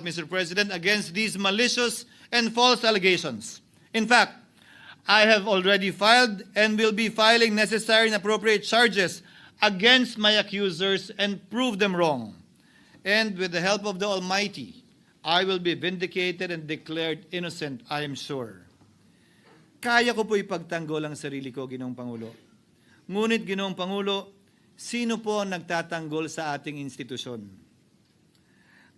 Mr. President, against these malicious and false allegations. In fact, I have already filed and will be filing necessary and appropriate charges against my accusers and prove them wrong. And with the help of the Almighty, I will be vindicated and declared innocent, I am sure. Kaya ko po ipagtanggol ang sarili ko, Ginoong Pangulo. Ngunit, Ginoong Pangulo, sino po ang nagtatanggol sa ating institusyon?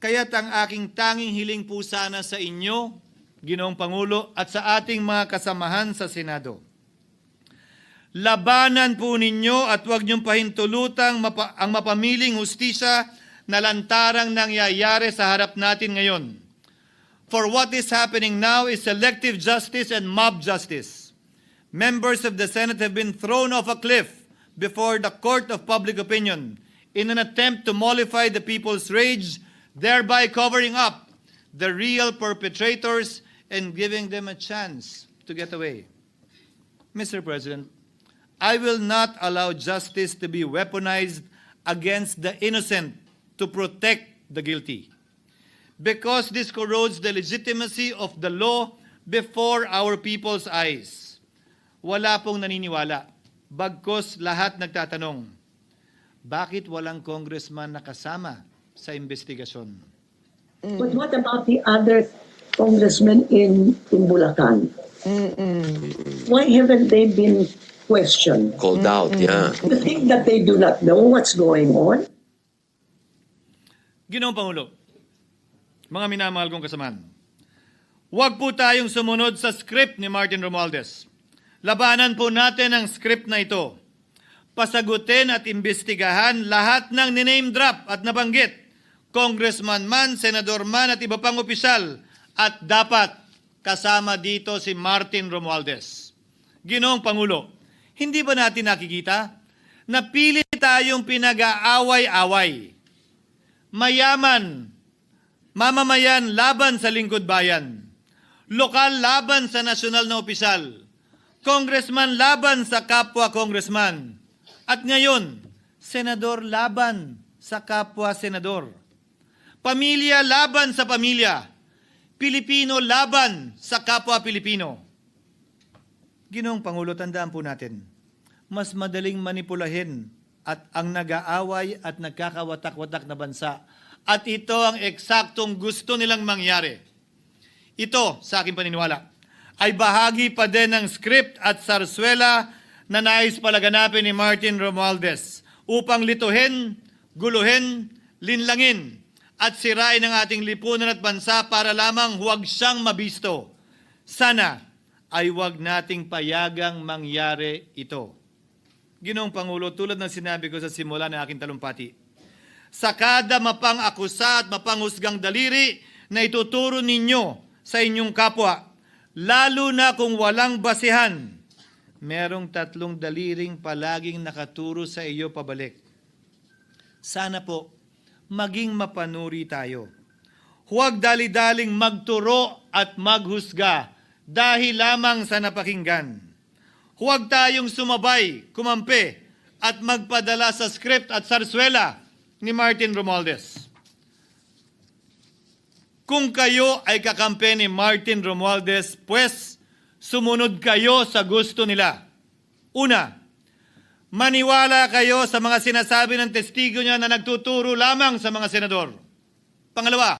Kaya't ang aking tanging hiling po sana sa inyo, Ginoong Pangulo, at sa ating mga kasamahan sa Senado. Labanan po ninyo at huwag niyong pahintulutang ang mapamiling hustisya na lantarang nangyayari sa harap natin ngayon. For what is happening now is selective justice and mob justice. Members of the Senate have been thrown off a cliff before the court of public opinion in an attempt to mollify the people's rage, thereby covering up the real perpetrators and giving them a chance to get away. Mr. President, I will not allow justice to be weaponized against the innocent to protect the guilty, because this corrodes the legitimacy of the law before our people's eyes. Wala pong naniniwala, bagkus lahat nagtatanong, bakit walang congressman na kasama sa investigasyon? But what about the other congressmen in Bulacan? Why haven't they been questioned? Called out, yeah. You think that they do not know what's going on? Ginoong Pangulo, mga minamahal kong kasamaan, huwag po tayong sumunod sa script ni Martin Romualdez. Labanan po natin ang script na ito. Pasagutin at imbestigahan lahat ng niname drop at nabanggit, congressman man, senador man at iba pang opisyal, at dapat kasama dito si Martin Romualdez. Ginoong Pangulo, hindi ba natin nakikita na pilit tayong pinag-aaway-away? Mayaman, mamamayan laban sa lingkod bayan, lokal laban sa nasyonal na opisyal, congressman laban sa kapwa congressman, at ngayon, senador laban sa kapwa senador. Pamilya laban sa pamilya, Pilipino laban sa kapwa Pilipino. Ginoong Pangulo, tandaan po natin, mas madaling manipulahin at ang nag-aaway at nagkakawatak-watak na bansa. At ito ang eksaktong gusto nilang mangyari. Ito, sa aking paniniwala, ay bahagi pa din ng script at sarswela na nais palaganapin ni Martin Romualdez upang lituhin, guluhin, linlangin at sirain ang ating lipunan at bansa para lamang huwag siyang mabisto. Sana ay huwag nating payagang mangyari ito. Ginoong Pangulo, tulad ng sinabi ko sa simula ng aking talumpati, sa kada mapang-akusa at mapanghusgang daliri na ituturo ninyo sa inyong kapwa, lalo na kung walang basihan, merong tatlong daliring palaging nakaturo sa iyo pabalik. Sana po, maging mapanuri tayo. Huwag dali-daling magturo at maghusga dahil lamang sa napakinggan. Huwag tayong sumabay, kumampi, at magpadala sa script at sarswela ni Martin Romualdez. Kung kayo ay kakampi ni Martin Romualdez, pues sumunod kayo sa gusto nila. Una, maniwala kayo sa mga sinasabi ng testigo niya na nagtuturo lamang sa mga senador. Pangalawa,